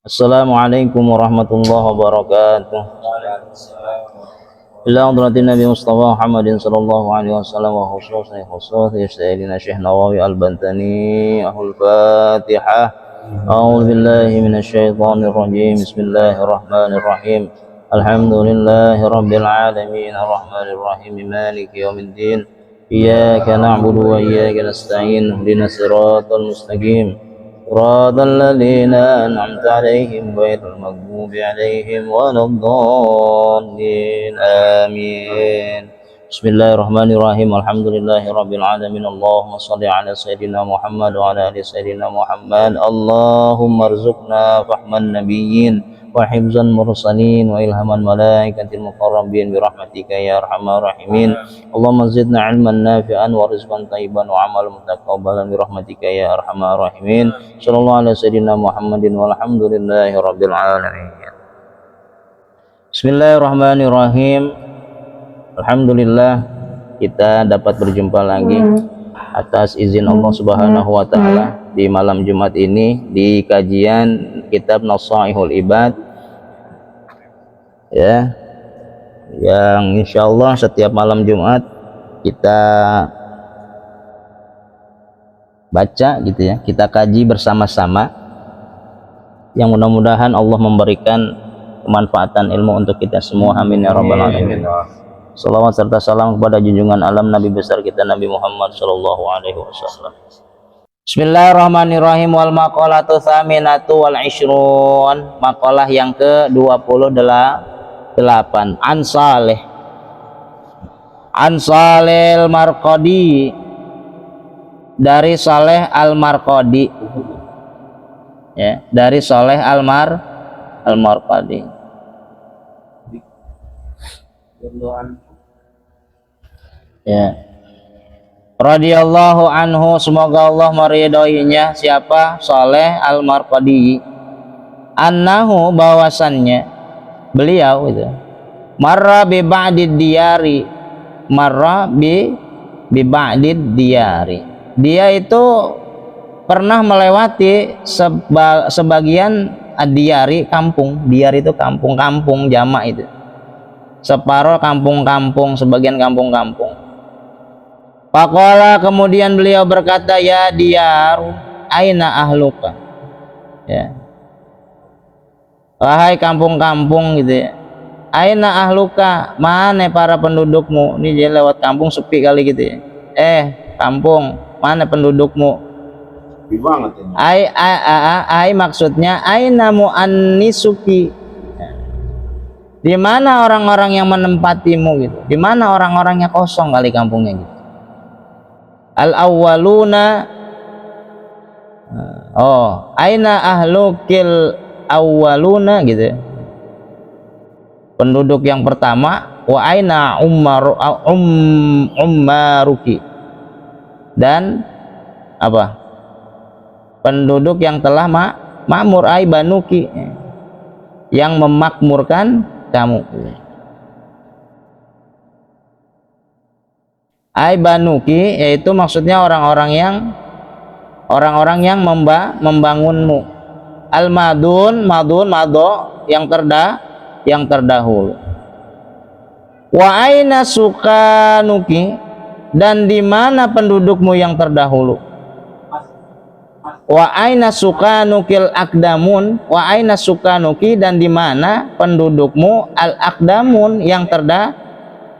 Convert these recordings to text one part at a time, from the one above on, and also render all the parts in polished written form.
Assalamualaikum warahmatullahi wabarakatuh. Ila hadratin Nabi Mustafa Muhammadin sallallahu alaihi wasallam wa khususan sayyidina Syekh Nawawi Al-Bantani Al-Fatihah. A'udzu billahi minasyaitonir rajim. Bismillahirrahmanirrahim. Alhamdulillahi rabbil alamin arrahmanir rahim maliki yaumiddin. Iyyaka na'budu wa iyyaka nasta'in. Ihdinas siratal mustaqim. صراط الذين أنعمت عليهم غير المغضوب عليهم ولا الضالين آمين. بسم الله الرحمن الرحيم. الحمد لله رب العالمين. اللهم صل على سيدنا محمد وعلى آل سيدنا محمد. اللهم ارزقنا فهم النبيين وحفظ المرسلين وإلهام الملائكة المقربين برحمتك يا أرحم الراحمين. اللهم زدنا علما نافعا ورزقا طيبا وعملا متقبلا برحمتك يا أرحم الراحمين. Sallallahu alaihi sayyidina Muhammadin walhamdulillahi rabbil alamin. Bismillahirrahmanirrahim. Alhamdulillah kita dapat berjumpa lagi atas izin Allah Subhanahu wa taala di malam Jumat ini di kajian kitab Nasaihul Ibad ya, yang insyaallah setiap malam Jumat kita baca gitu ya, kita kaji bersama-sama, yang mudah-mudahan Allah memberikan kemanfaatan ilmu untuk kita semua, amin ya rabbal alamin. Salawat serta salam kepada junjungan alam Nabi besar kita Nabi Muhammad sallallahu alaihi wasallam. Bismillahirrahmanirrahim. Wal maqalatu tsaminatu wal ishrun, maqalah yang ke-28. An Saleh Marqadi, dari Saleh Al-Marqadi ya, dari Saleh Al-Marqadi ya, radhiyallahu anhu, semoga Allah meridhoinya. Siapa? Saleh Al-Marqadi. Annahu, bahwasannya beliau itu marra bi ba'did diyari, dia itu pernah melewati sebagian diyari, kampung. Diyar itu kampung-kampung, jamak itu. Separuh kampung-kampung, sebagian kampung-kampung. Faqala, kemudian beliau berkata, ya diyar, aina ahluka, ya, wahai kampung-kampung gitu ya. Aina ahluka, mana para pendudukmu? Ini dia lewat kampung sepi kali gitu ya. Kampung, mana pendudukmu? Ai maksudnya aina muannisuki, di mana orang-orang yang menempatimu gitu, di mana orang-orangnya kosong kali kampungnya gitu. Al awwaluna, aina ahlukil awwaluna gitu, penduduk yang pertama. Wa aina ummaruki, dan apa, penduduk yang telah makmur, ai banuki, yang memakmurkan kamu. Ai banuki yaitu maksudnya orang-orang yang membangunmu. Al madun mado, yang terdahulu. Wa aina sukanuki, dan di mana pendudukmu yang terdahulu. Wa aina sukanukil akdamun, wa aina sukanuki, dan di mana pendudukmu al akdamun, yang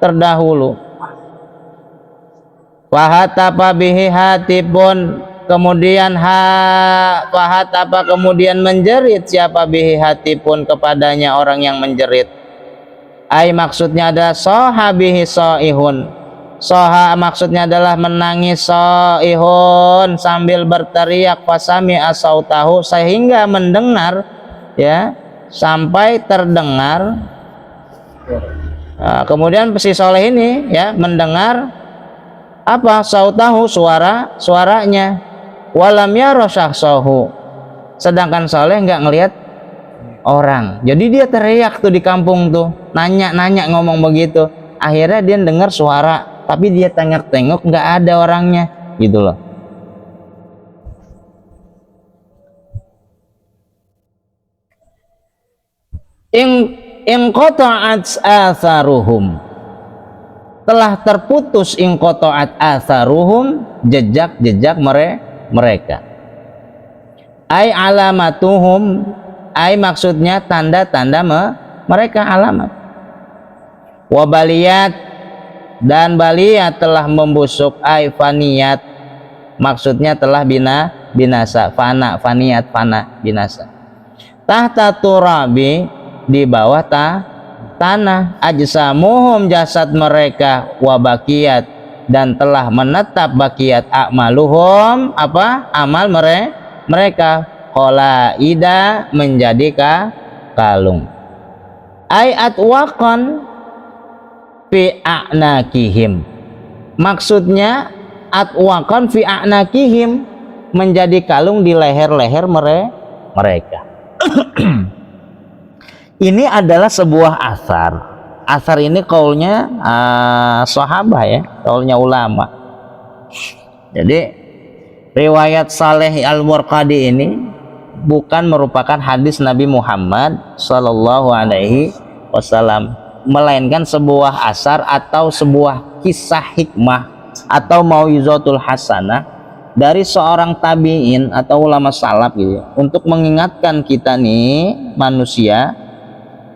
terdahulu. Fahatapa bihi hatibun, kemudian fahatapa, kemudian menjerit siapa bihi hatibun, kepadanya orang yang menjerit. Ai maksudnya adalah sahabihi saihun. Soha maksudnya adalah menangis, saihun sambil berteriak, fasami asautahu, sehingga mendengar ya, sampai terdengar. Nah, kemudian si Soleh ini ya mendengar apa? Sautahu, suaranya. Walam yara syakhsahu, sedangkan Soleh nggak ngelihat orang. Jadi dia teriak tuh di kampung tuh, nanya ngomong begitu. Akhirnya dia dengar suara, tapi dia tengok nggak ada orangnya gitu loh. in qata'at atharuhum, telah terputus in qata'at atharuhum, jejak-jejak mereka. Ai alamatuhum, ai maksudnya tanda-tanda mereka, alamat. Wa baliyat, dan baliyat telah membusuk, ai faniyat, maksudnya telah binasa, fana, faniyat, fana, binasa. Tahta turabi, di bawah tanah, ajsamuhum, jasad mereka, wa bakiyat, dan telah menetap bakiyat, a'maluhum, apa amal mereka, qalaida, menjadi kalung. Ai atwaqan fi a'nakihim, maksudnya atwaqan fi a'nakihim, menjadi kalung di leher-leher mereka. Ini adalah sebuah asar. Asar ini kaulnya sahabat ya, kaulnya ulama. Jadi riwayat Saleh Al-Murqadi ini bukan merupakan hadis Nabi Muhammad Sallallahu Alaihi Wasallam, melainkan sebuah asar atau sebuah kisah hikmah atau mau'izatul hasanah dari seorang tabi'in atau ulama salaf gitu, untuk mengingatkan kita nih manusia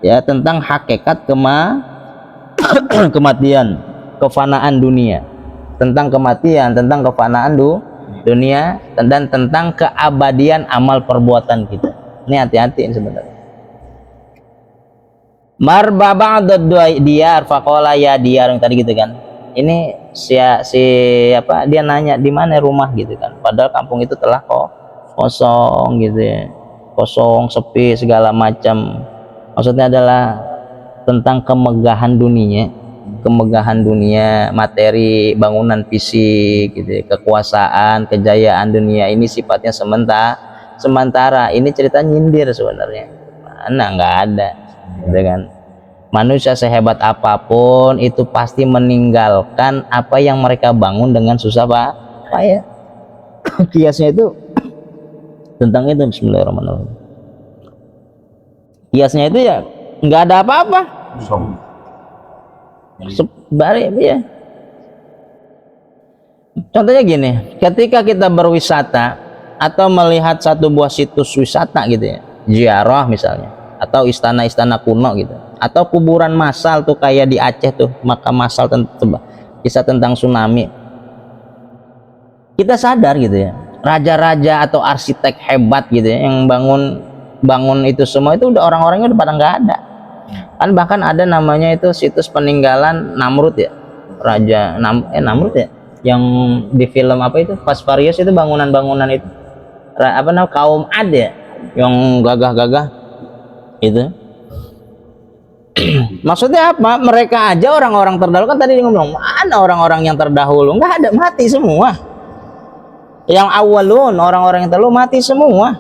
ya tentang hakikat kematian, kefanaan dunia, tentang kematian, tentang kefanaan dunia, dan tentang keabadian amal perbuatan kita. Ini hati-hati sebenarnya. Marba ba'dad diyar faqala ya diyar, yang tadi gitu kan. Ini siapa dia nanya di mana rumah gitu kan, padahal kampung itu telah kosong gitu ya, kosong, sepi, segala macam. Maksudnya adalah tentang kemegahan dunia, materi, bangunan fisik gitu ya, kekuasaan, kejayaan dunia ini sifatnya sementara. Ini cerita nyindir sebenarnya, mana nggak ada gitu kan. Manusia sehebat apapun itu pasti meninggalkan apa yang mereka bangun dengan susah payah. Kiasnya itu tentang itu. Bismillahirrahmanirrahim. Kiasnya itu ya nggak ada apa-apa. Sebari ya. Contohnya gini, ketika kita berwisata atau melihat satu buah situs wisata gitu ya, ziarah misalnya, atau istana-istana kuno gitu, atau kuburan massal tuh kayak di Aceh tuh, makam massal, kisah tentang tsunami. Kita sadar gitu ya, raja-raja atau arsitek hebat gitu ya, yang bangun itu semua itu udah orang-orangnya udah pada nggak ada kan. Bahkan ada namanya itu situs peninggalan Namrud ya, Raja Namrud ya, yang di film apa itu Fast Furious itu, bangunan-bangunan itu apa namanya, kaum Ad ya, yang gagah-gagah itu. Maksudnya apa? Mereka aja orang-orang terdahulu kan, tadi ngomong mana orang-orang yang terdahulu, nggak ada, mati semua. Yang awalun, orang-orang yang terdahulu mati semua.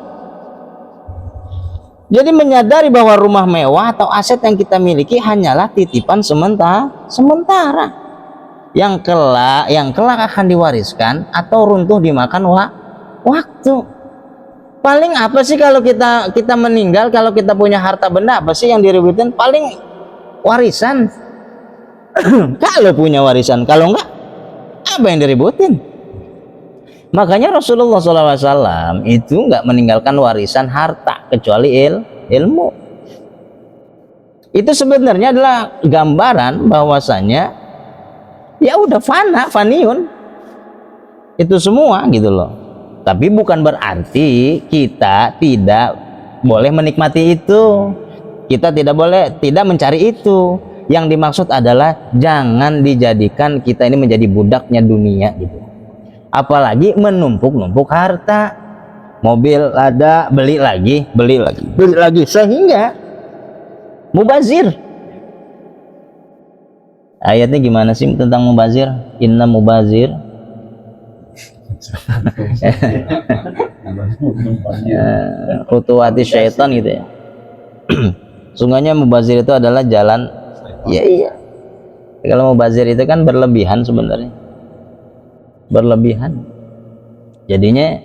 Jadi menyadari bahwa rumah mewah atau aset yang kita miliki hanyalah titipan sementara yang kelak akan diwariskan atau runtuh dimakan waktu. Paling apa sih kalau kita meninggal, kalau kita punya harta benda, apa sih yang diributin? Paling warisan. Kalau punya warisan, kalau enggak apa yang diributin? Makanya Rasulullah SAW itu enggak meninggalkan warisan harta kecuali ilmu. Itu sebenarnya adalah gambaran bahwasanya ya udah faniun itu semua gitu loh. Tapi bukan berarti kita tidak boleh menikmati itu, kita tidak mencari itu. Yang dimaksud adalah jangan dijadikan kita ini menjadi budaknya dunia gitu. Apalagi menumpuk-numpuk harta, mobil ada, beli lagi, sehingga mubazir. Ayatnya gimana sih tentang mubazir? Inna mubazir khutuwati syaitan gitu ya. Sungguhnya mubazir itu adalah jalan. Iya. Kalau mubazir itu kan berlebihan sebenarnya. Berlebihan. Jadinya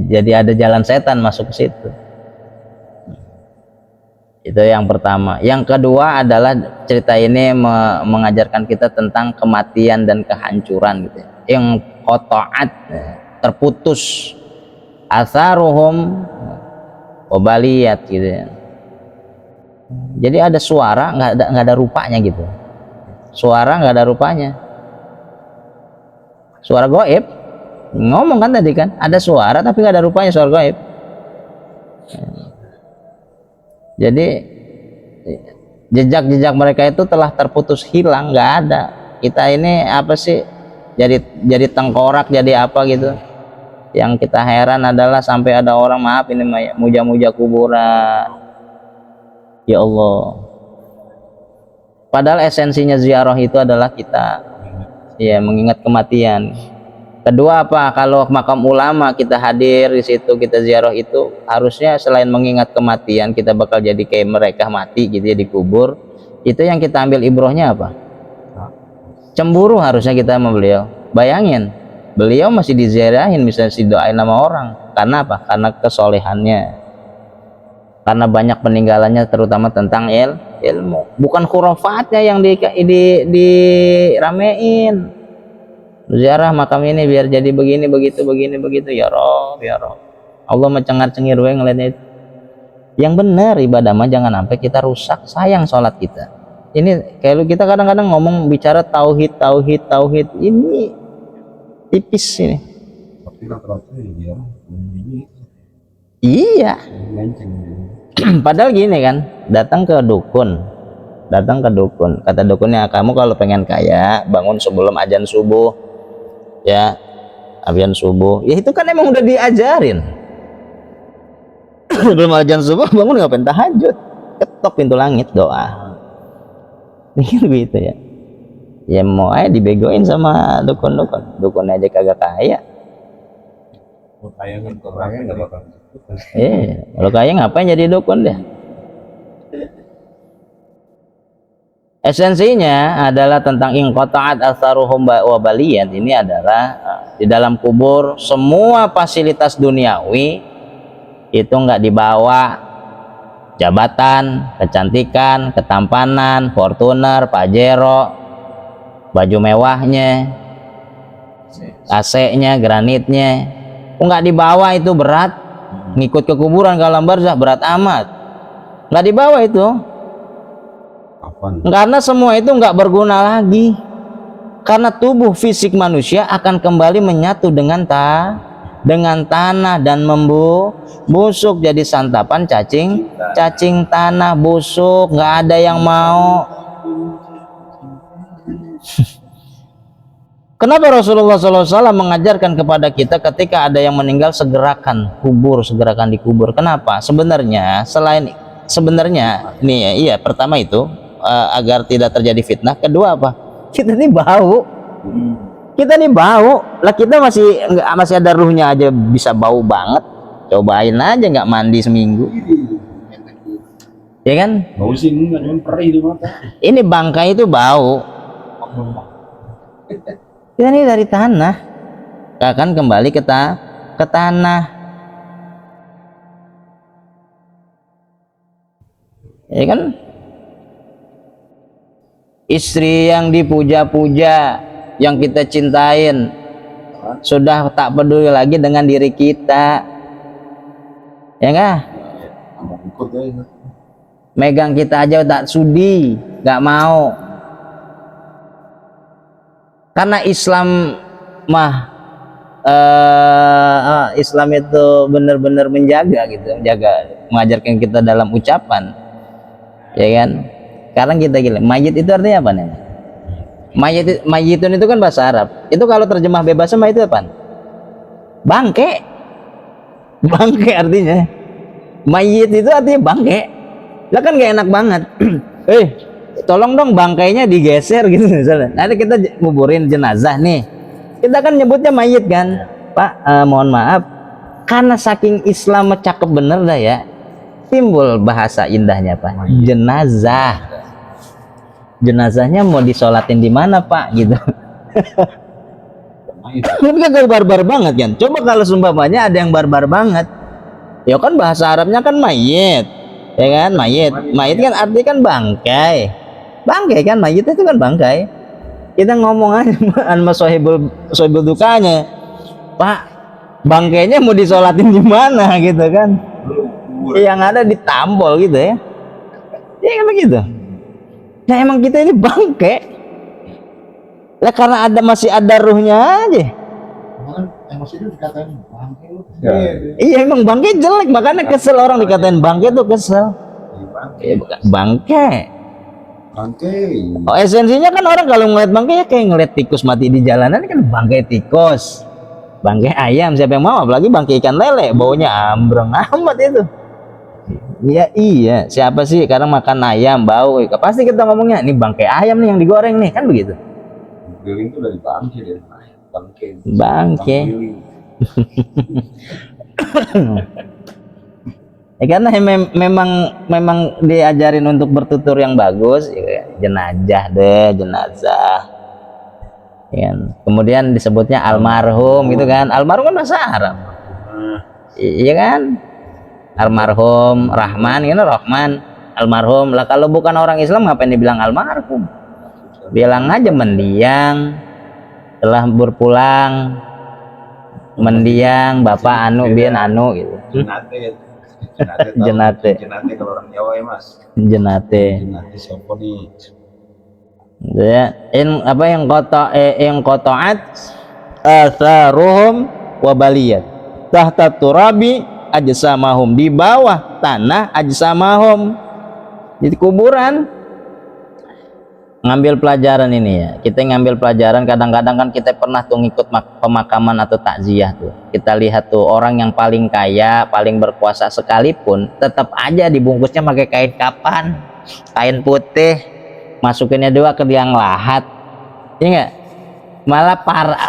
jadi ada jalan setan masuk ke situ. Itu yang pertama. Yang kedua adalah cerita ini mengajarkan kita tentang kematian dan kehancuran gitu. Yang qata'at, terputus, atharuhum wabaliyat gitu ya. Jadi ada suara nggak ada rupanya gitu. Suara nggak ada rupanya. Suara gaib. Ngomong kan tadi kan, ada suara tapi nggak ada rupanya, suara gaib. Jadi jejak-jejak mereka itu telah terputus, hilang, nggak ada. Kita ini apa sih? Jadi tengkorak, jadi apa gitu. Yang kita heran adalah sampai ada orang, maaf ini muja-muja kuburan. Ya Allah. Padahal esensinya ziarah itu adalah kita ya mengingat kematian. Kedua apa? Kalau makam ulama kita hadir di situ, kita ziarah itu harusnya selain mengingat kematian, kita bakal jadi kayak mereka mati gitu ya, dikubur. Itu yang kita ambil ibrohnya apa? Cemburu harusnya kita sama beliau. Bayangin, beliau masih diziarahin, misalnya didoain sama orang. Karena apa? Karena kesolehannya. Karena banyak peninggalannya, terutama tentang ilmu. Bukan khurafatnya yang diramein. Ziarah makam ini biar jadi begini begitu ya Rob, ya Rob. Allah mencengar-cengir we ngeliatnya itu. Yang benar ibadah mah jangan sampai kita rusak, sayang sholat kita. Ini kayak kita kadang-kadang ngomong bicara tauhid, ini tipis ini. Iya. Padahal gini kan, datang ke dukun, kata dukunnya, kamu kalau pengen kaya bangun sebelum azan subuh. Ya, azan subuh. Ya itu kan emang udah diajarin. Belum azan subuh bangun ngapain tahajud? Ketok pintu langit doa. Gitu ya. Ya mau aja dibegoin sama dukun-dukun. Dukun aja kagak kaya. Kalau kaya ngapain jadi dukun deh? Esensinya adalah tentang inqata'at atsaruhum wa baliyat. Ini adalah di dalam kubur semua fasilitas duniawi itu nggak dibawa, jabatan, kecantikan, ketampanan, Fortuner, Pajero, baju mewahnya, AC-nya, granitnya, nggak dibawa, itu berat. Ngikut ke kuburan ke alam barzakh berat amat, nggak dibawa itu. Karena semua itu nggak berguna lagi, karena tubuh fisik manusia akan kembali menyatu dengan tanah dan busuk, jadi santapan cacing tanah, busuk, nggak ada yang mau. Kenapa Rasulullah SAW mengajarkan kepada kita ketika ada yang meninggal segerakan dikubur? Kenapa? Sebenarnya nih iya, pertama itu agar tidak terjadi fitnah. Kedua apa? Kita nih bau lah, kita masih ada ruhnya aja bisa bau banget. Cobain aja nggak mandi seminggu, ya kan? Bau sih perih itu mata. Ini bangkai itu bau. Kita ini dari tanah, akan kembali ke tanah, ya kan? Istri yang dipuja-puja, yang kita cintain, sudah tak peduli lagi dengan diri kita, ya enggak? Megang kita aja tak sudi, nggak mau. Karena Islam Islam itu benar-benar menjaga, mengajarkan kita dalam ucapan, ya kan? Sekarang kita gila, mayit itu artinya apa nih? Mayitun itu kan bahasa Arab. Itu kalau terjemah bebas sama itu apa? Bangke artinya. Mayit itu artinya bangke. Lah kan gak enak banget. Tolong dong bangkainya digeser gitu misalnya. Nanti kita nguburin jenazah nih. Kita kan nyebutnya mayit kan. Pak, mohon maaf. Karena saking Islam cakep bener dah ya. Timbul bahasa indahnya Pak. Jenazahnya mau disolatin di mana Pak gitu. Kan gak barbar banget kan. Coba kalau seumpamanya ada yang barbar banget, ya kan bahasa Arabnya kan mayit, Ya kan, mayit kan artinya kan bangkai, kan mayit itu kan bangkai. Kita ngomong aja sama sohibul dukanya, Pak, bangkainya mau disolatin di mana gitu kan? Yang ada ditambol gitu ya. Ya kan begitu. Ya emang kita ini bangkai. Lah karena masih ada ruhnya aja. Emosi itu dikatain bangke lu. Iya emang bangke jelek, makanya kesel orang dikatain bangke tuh kesel. Bangke. Oh, esensinya kan orang kalau ngeliat bangke ya kayak ngeliat tikus mati di jalanan kan bangke tikus, bangke ayam, siapa yang mau, apalagi bangke ikan lele, baunya ambreng amat itu. Ya iya, siapa sih kadang makan ayam bau, pasti kita ngomongnya ini bangke ayam nih yang digoreng nih, kan begitu. Giling itu dari bangke dari bangke. Ya, karena memang diajarin untuk bertutur yang bagus, ya, jenazah. Ya, kemudian disebutnya almarhum gitu kan. Almarhum kan bahasa Arab. Iya kan? Almarhum Rahman, gitu Rahman, almarhum. Lah kalau bukan orang Islam ngapain dibilang almarhum? Bilang aja mendiang, telah berpulang, mendiang Bapak anu bin anu gitu. Jenate kalau orang Jawa ya Mas. Jenate siapa nih? Ya, yang qata'at atharuhum wa baliyat tahta turabi ajsamahum, di bawah tanah ajsamahum, di kuburan. Ngambil pelajaran ini ya, kita ngambil pelajaran. Kadang-kadang kan kita pernah tuh ngikut pemakaman atau takziah tuh, kita lihat tuh orang yang paling kaya, paling berkuasa sekalipun tetap aja dibungkusnya pakai kain kapan, kain putih, masukinnya dua ke liang lahat, ya enggak? Malah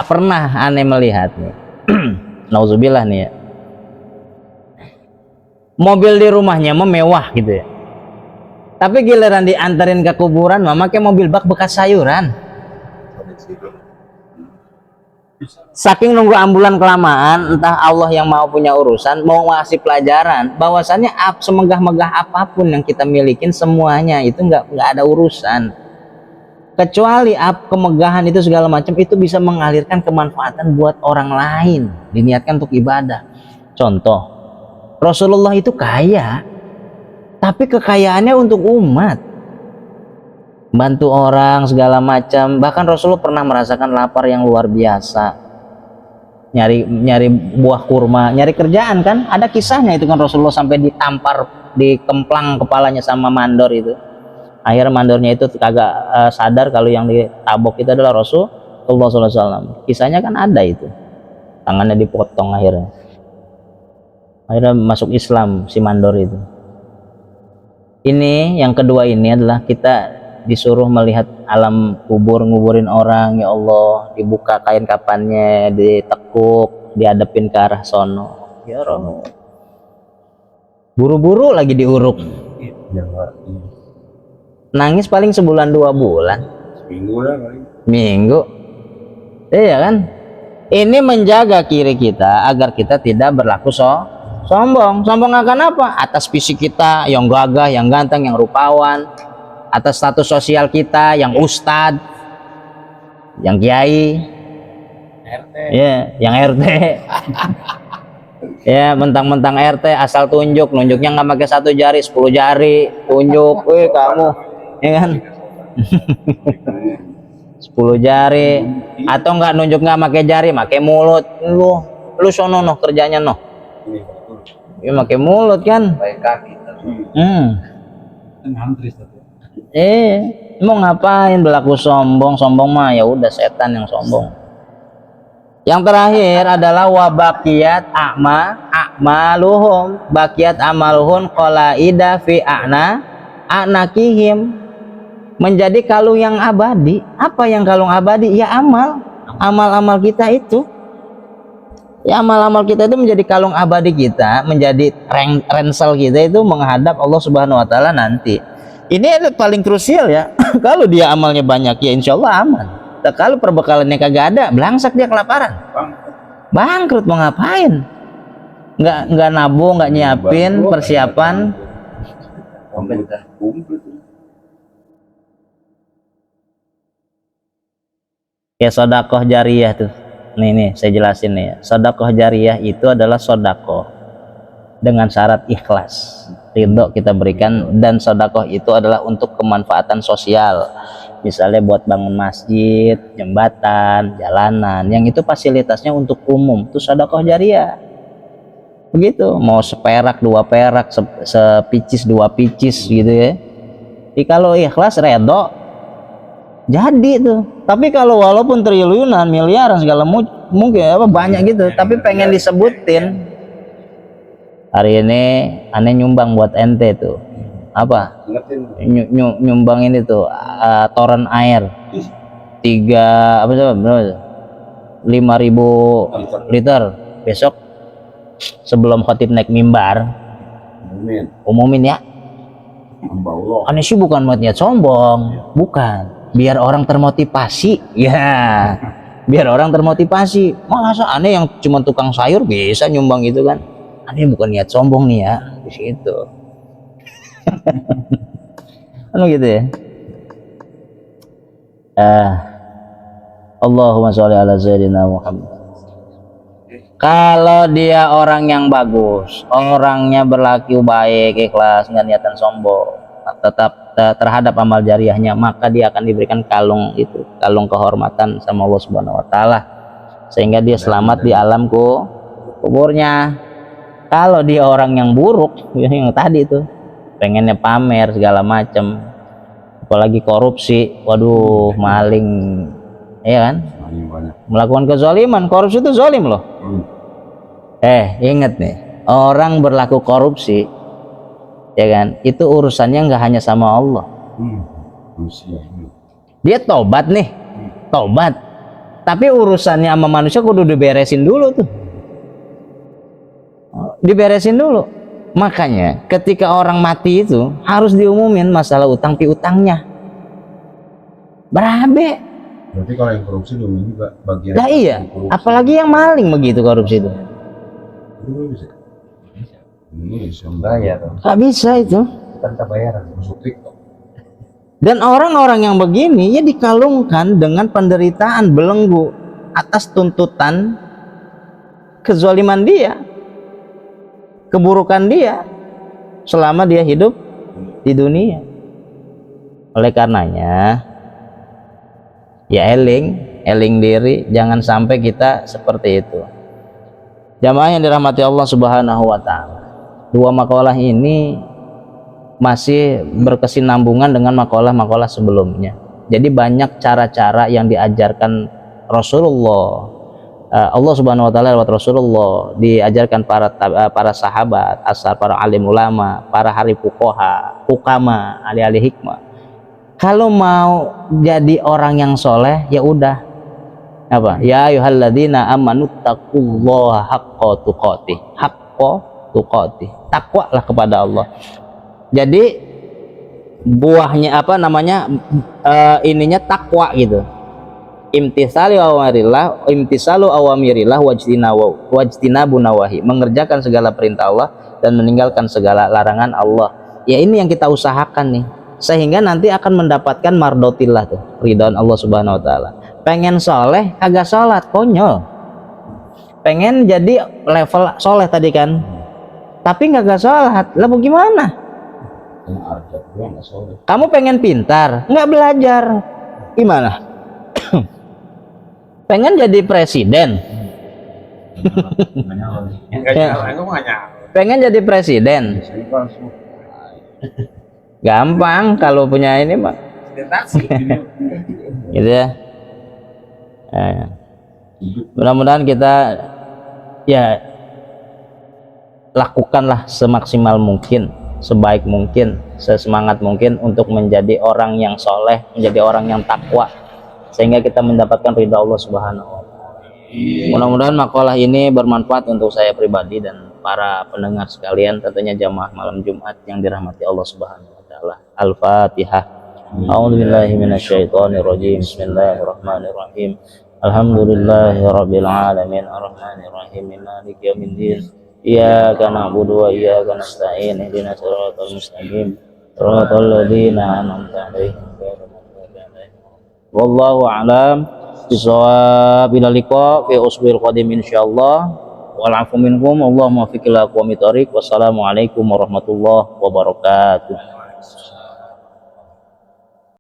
pernah aneh melihat nih nauzubillah nih ya, mobil di rumahnya mewah gitu ya, tapi giliran diantarin ke kuburan memakai mobil bak bekas sayuran. Saking nunggu ambulan kelamaan, entah Allah yang mau punya urusan mau ngasih pelajaran bahwasannya semegah-megah apapun yang kita milikin semuanya itu nggak ada urusan, kecuali kemegahan itu segala macam itu bisa mengalirkan kemanfaatan buat orang lain, diniatkan untuk ibadah. Contoh, Rasulullah itu kaya, tapi kekayaannya untuk umat, bantu orang segala macam. Bahkan Rasulullah pernah merasakan lapar yang luar biasa, nyari buah kurma, nyari kerjaan kan, ada kisahnya itu kan. Rasulullah sampai ditampar, dikemplang kepalanya sama mandor itu. Akhirnya mandornya itu kagak sadar kalau yang ditabok itu adalah Rasulullah SAW. Kisahnya kan ada itu, tangannya dipotong, akhirnya masuk Islam si mandor itu. Ini yang kedua, ini adalah kita disuruh melihat alam kubur, nguburin orang. Ya Allah, dibuka kain kapannya, ditekuk, dihadapin ke arah sono. Ya Allah, buru-buru lagi diuruk, nangis paling sebulan 2 bulan, Seminggu lah kali. Minggu. Iya kan? Ini menjaga kiri kita agar kita tidak berlaku sombong akan apa? Atas fisik kita yang gagah, yang ganteng, yang rupawan, atas status sosial kita yang ustad, yang kiai, RT. ya, yang RT. Ya, mentang-mentang RT asal nunjuknya nggak pakai 1 jari, 10 jari tunjuk, kamu, ya kan? 10 jari, atau nggak nunjuk nggak pakai jari, pakai mulut. Lu sono noh kerjanya noh. Ya pakai mulut kan, Pakai kaki. Mau ngapain berlaku sombong mah ya udah setan yang sombong. Yang terakhir adalah wabakiyat a'maluhum, bakiyat amaluhum qalaida fi a'nakihim, menjadi kalung yang abadi. Apa yang kalung abadi? Ya amal kita itu. Ya amal-amal kita itu menjadi kalung abadi kita, menjadi ransel kita itu menghadap Allah Subhanahu wa taala nanti. Ini paling krusial ya. Kalau dia amalnya banyak ya insya Allah aman. Kalau perbekalannya kagak ada, belangsak dia kelaparan. Bangkrut, mau ngapain? Nggak nabung, nggak nyiapin persiapan. Komplit. Komplit. Ya sodakoh jariyah tuh. Nih saya jelasin nih ya. Sodakoh jariyah itu adalah sodakoh dengan syarat ikhlas, ridho kita berikan, dan sodakoh itu adalah untuk kemanfaatan sosial, misalnya buat bangun masjid, jembatan, jalanan, yang itu fasilitasnya untuk umum, itu sodakoh jariyah. Begitu, mau seperak, dua perak, sepicis, dua picis gitu ya. Jadi kalau ikhlas, ridho, jadi tuh. Tapi kalau walaupun triliunan, miliaran segala mungkin apa banyak gitu, tapi pengen disebutin, hari ini aneh nyumbang buat ente tuh apa nyumbang ini tuh toren air 5.000 liter, besok sebelum khotib naik mimbar umumin ya. Aneh sih bukan buat niat sombong, bukan, biar orang termotivasi ya, biar orang termotivasi. Masa aneh yang cuma tukang sayur bisa nyumbang gitu kan? Aneh bukan niat sombong nih ya di situ. Anu gitu ya. Allahumma sholli ala sayyidina Muhammad. Kalau dia orang yang bagus, orangnya berlaku baik, ikhlas, nggak niatan sombong, tetap terhadap amal jariyahnya, maka dia akan diberikan kalung itu, kalung kehormatan sama Allah Subhanahu wa taala, sehingga dia selamat di alam kuburnya. Kalau dia orang yang buruk, yang tadi itu pengennya pamer segala macam, apalagi korupsi, waduh, maling, ya kan, melakukan kezaliman. Korupsi itu zalim loh. Ingat nih, orang berlaku korupsi, ya kan, itu urusannya nggak hanya sama Allah. Dia tobat nih, tobat, tapi urusannya sama manusia kudu diberesin dulu tuh, diberesin dulu. Makanya ketika orang mati itu harus diumumin masalah utang piutangnya. Berabe. Berarti kalau yang korupsi diumumin juga bagian. Nah iya, apalagi yang maling begitu korupsi itu. Bisa bayar. Gak bisa itu. Tanpa bayaran masuk TikTok. Dan orang-orang yang begini ya dikalungkan dengan penderitaan belenggu atas tuntutan kezaliman dia, keburukan dia selama dia hidup di dunia. Oleh karenanya ya eling diri, jangan sampai kita seperti itu. Jamaah yang dirahmati Allah Subhanahu wa taala, dua makalah ini masih berkesinambungan dengan makalah-makalah sebelumnya. Jadi banyak cara-cara yang diajarkan Rasulullah, Allah Subhanahu wa taala lewat Rasulullah, diajarkan para sahabat, asal para alim ulama, para ahli fuqaha, hukama, ahli-ahli hikmah. Kalau mau jadi orang yang soleh, ya udah apa? Ya ayyuhalladzina amanu taqullaha haqqa tuqatih. Haqqa tuqatih. Takwalah kepada Allah. Jadi buahnya apa namanya? Ininya takwa gitu. Imtisalu awamirillah wajtinabu nawahi, mengerjakan segala perintah Allah dan meninggalkan segala larangan Allah. Ya ini yang kita usahakan nih, sehingga nanti akan mendapatkan mardotillah tuh, ridhaan Allah Subhanahu wa taala. Pengen soleh kagak sholat, konyol. Pengen jadi level soleh tadi kan, tapi kagak sholat, lah mau gimana? Kamu pengen pintar, nggak belajar, gimana? Pengen jadi presiden, pengen jadi presiden, gampang kalau punya ini mah, gitu ya. Mudah-mudahan kita ya lakukanlah semaksimal mungkin, sebaik mungkin, sesemangat mungkin untuk menjadi orang yang soleh, menjadi orang yang takwa, sehingga kita mendapatkan ridha Allah Subhanahu wa taala. Mudah-mudahan makalah ini bermanfaat untuk saya pribadi dan para pendengar sekalian, tentunya jamaah malam Jumat yang dirahmati Allah Subhanahu wa taala. Al-Fatihah. A'udzubillahi minasyaitonirrajim. Bismillahirrahmanirrahim. Alhamdulillahirabbil alamin arrahmanir rahim maliki yaumiddin. Iyyaka na'budu wa iyyaka nasta'in ihdinas siratal mustaqim Shiratal ladzina an'amta 'alaihim ghairil maghdubi 'alaihim. Wallahu a'lam bishawab. Ila liqa fi usbil qadim insyaallah. Wal 'afu minkum. Allahumma fiqil aqwamit thoriq. Wassalamualaikum warahmatullahi wabarakatuh.